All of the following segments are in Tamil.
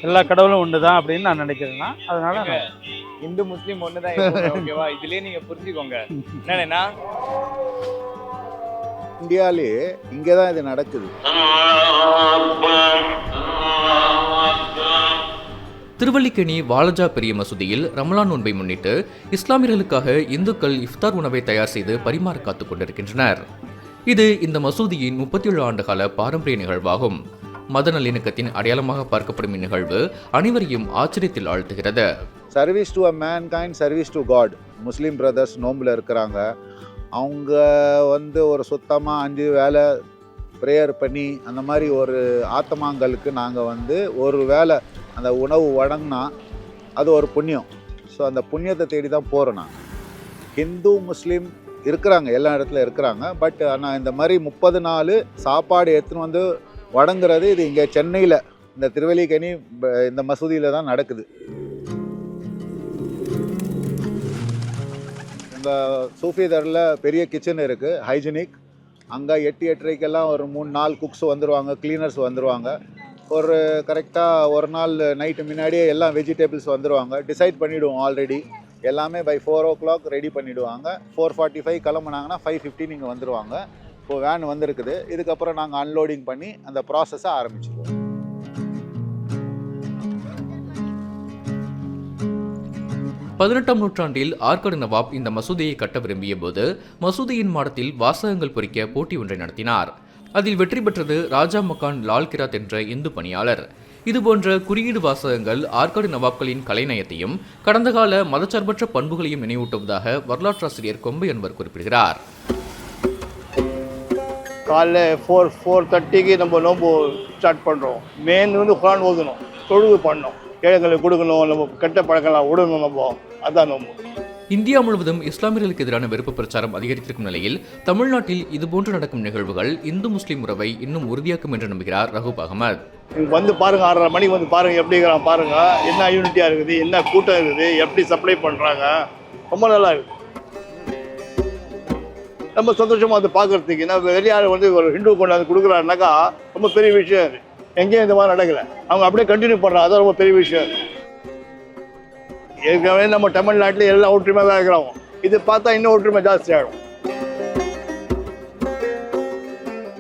எல்லா கடவுளும் ஒன்று தான் அப்படின்னு நான் நினைக்கிறேன்னா, அதனால இந்து முஸ்லீம் ஒன்று தான். ஓகேவா? இதுலேயே நீங்கள் புரிஞ்சுக்கோங்க. என்னன்னா இந்தியாவிலே இங்கே தான் இது நடக்குது. திருவல்லிக்கேணி வாலஜா பெரிய மசூதியில் ரமலான் நோன்பை முன்னிட்டு இஸ்லாமியர்களுக்காக இந்துக்கள் இஃப்தார் உணவை தயார் செய்து பரிமாற காத்துக் கொண்டிருக்கின்றனர். இது இந்த மசூதியின் 37 ஆண்டுகால பாரம்பரிய நிகழ்வாகும். மத நல்லிணக்கத்தின் அடையாளமாக பார்க்கப்படும் இந்நிகழ்வு அனைவரையும் ஆச்சரியத்தில் ஆழ்த்துகிறது. Service to a mankind, service to God. Muslim brothers நோம்பில் இருக்கிறாங்க. அவங்க ஒரு சுத்தமாக 5 வேளை ப்ரேயர் பண்ணி அந்த மாதிரி ஒரு ஆத்மாங்களுக்கு நாங்கள் ஒரு வேளை அந்த உணவு வழங்கினா அது ஒரு புண்ணியம். ஸோ அந்த புண்ணியத்தை தேடி தான் போகிறோம். நாங்கள் ஹிந்து முஸ்லீம் இருக்கிறாங்க, எல்லா இடத்துல இருக்கிறாங்க. பட் ஆனால் இந்த மாதிரி 30 நாள் சாப்பாடு எடுத்துன்னு வழங்குறது இது இங்கே சென்னையில் இந்த திருவல்லிக்கேணி இந்த மசூதியில் தான் நடக்குது. எங்கள் சூஃபிதரில் பெரிய கிச்சன் இருக்குது, ஹைஜீனிக். அங்கே 8-8:30க்கெல்லாம் ஒரு 3-4 குக்ஸ் வந்துடுவாங்க, கிளீனர்ஸ் வந்துடுவாங்க. ஒரு கரெக்டாக ஒரு நாள் நைட்டு முன்னாடியே எல்லாம் வெஜிடபிள்ஸ் வந்துடுவாங்க. டிசைட் பண்ணிவிடுவோம் ஆல்ரெடி. எல்லாமே பை 4 o'clock ரெடி பண்ணிவிடுவாங்க. 4:45 கிளம்புனாங்கன்னா 5:15 இங்கே வந்துடுவாங்க. இப்போது வேன் வந்திருக்குது. இதுக்கப்புறம் நாங்கள் அன்லோடிங் பண்ணி அந்த ப்ராசஸை ஆரம்பிச்சிடுவோம். பதினெட்டாம் நூற்றாண்டில் ஆற்காடு நவாப் இந்த மசூதியை கட்ட விரும்பிய போது மசூதியின் மாடத்தில் வாசகங்கள் பொறிக்க போட்டி ஒன்றை நடத்தினார். அதில் வெற்றி பெற்றது ராஜா மக்கான் லால் கிராத் என்ற இந்து பணியாளர். இதுபோன்ற குறியீடு வாசகங்கள் ஆற்காடு நவாப்களின் கலைநயத்தையும் கடந்த கால மதச்சார்பற்ற பண்புகளையும் நினைவூட்டுவதாக வரலாற்றாசிரியர் கொம்பை என்பவர் குறிப்பிடுகிறார். காலைல 4:30க்கு நம்ம நோம்பு ஸ்டார்ட் பண்ணுறோம். மெயின் குரான் ஓதணும், தொழுகு பண்ணணும், ஏழைங்களுக்கு கொடுக்கணும், நம்ம கெட்ட பழக்கலாம் விடணும். நம்ம அதான் நோம்பு. இந்தியா முழுவதும் இஸ்லாமியர்களுக்கு எதிரான வெறுப்பு பிரச்சாரம் அதிகரித்திருக்கும் நிலையில் தமிழ்நாட்டில் இதுபோன்று நடக்கும் நிகழ்வுகள் இந்து முஸ்லீம் உறவை இன்னும் உறுதியாக்கும் என்று நம்புகிறார் ரகுப் அகமது. பாருங்க, 6:30 மணிக்கு பாருங்க, எப்படி இருக்கிறான் பாருங்க, என்ன யூனிட்டியா இருக்குது, என்ன கூட்டம் இருக்குது, எப்படி சப்ளை பண்றாங்க, ரொம்ப நல்லா இருக்கு. ரொம்ப சந்தோஷமா அதை பார்க்கறதுக்கு. ஏன்னா வெளியார் ஒரு ஹிந்து கொண்டாந்து கொடுக்குறாருனாக்கா ரொம்ப பெரிய விஷயம் அது. எங்கேயும் இந்த மாதிரி நடக்கல, அவங்க அப்படியே கண்டினியூ பண்றாங்க, அதான் ரொம்ப பெரிய விஷயம். ஏற்கனவே நம்ம தமிழ்நாட்டில் எல்லாம் ஒற்றுமை தான் இருக்கிறோம். இது பார்த்தா இன்னும் ஒற்றுமை ஜாஸ்தி ஆகும்.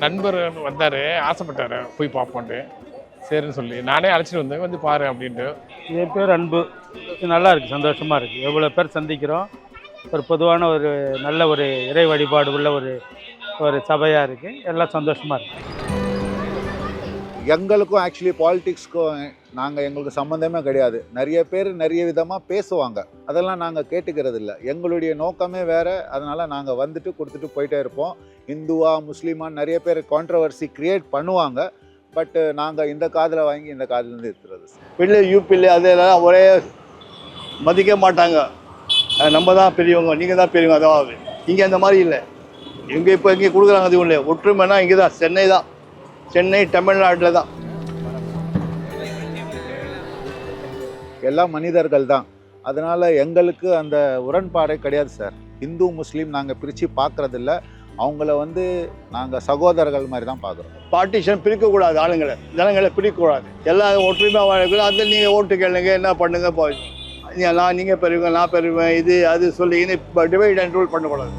நண்பர் வந்தார், ஆசைப்பட்டார் போய் பார்ப்போன்ட்டு. சரின்னு சொல்லி நானே அழைச்சிட்டு வந்தேன், வந்து பாரு அப்படின்ட்டு. என் பேர் அன்பு. நல்லா இருக்குது, சந்தோஷமாக இருக்குது. எவ்வளோ பேர் சந்திக்கிறோம். ஒரு பொதுவான ஒரு நல்ல ஒரு இறை வழிபாடு உள்ள ஒரு சபையாக இருக்குது. எல்லாம் சந்தோஷமாக இருக்குது. எங்களுக்கும் ஆக்சுவலி பாலிடிக்ஸ்க்கும் எங்களுக்கு சம்மந்தமே கிடையாது. நிறைய பேர் நிறைய விதமாக பேசுவாங்க, அதெல்லாம் நாங்கள் கேட்டுக்கிறது இல்லை. எங்களுடைய நோக்கமே வேறு. அதனால் நாங்கள் கொடுத்துட்டு போயிட்டே இருப்போம். இந்துவா முஸ்லீமான்னு நிறைய பேர் கான்ட்ரவர்சி க்ரியேட் பண்ணுவாங்க. பட்டு நாங்கள் இந்த காதில் வாங்கி இந்த காதிலேருந்து இருக்கிறது. பிள்ளை யூபியில் அதெல்லாம் ஒரே மதிக்க மாட்டாங்க. நம்ம தான் பெரியவங்க, நீங்கள் தான் பெரியவங்க. அதாவது இங்கே அந்த மாதிரி இல்லை. இங்கே கொடுக்குறாங்க. அது இல்லை, ஒற்றுமைனா இங்கே தான், சென்னை தமிழ்நாட்டில் தான். எல்லாம் மனிதர்கள் தான். அதனால் எங்களுக்கு அந்த உடன்பாடே கிடையாது சார். இந்து முஸ்லீம் நாங்கள் பிரித்து பார்க்குறதில்ல. அவங்கள நாங்கள் சகோதரர்கள் மாதிரி தான் பார்க்குறோம். பார்ட்டிஷன் பிரிக்கக்கூடாது, ஜனங்களை பிரிக்கக்கூடாது. எல்லாம் ஒற்றுமையாக வாழக்கூடாது. அதில் நீங்கள் ஓட்டு கேளுங்க, என்ன பண்ணுங்க, நீங்கள் பெறுவேன், நான் பெறுவேன், இது அது சொல்லி டிவைட் அண்ட் ரூல் பண்ணக்கூடாது.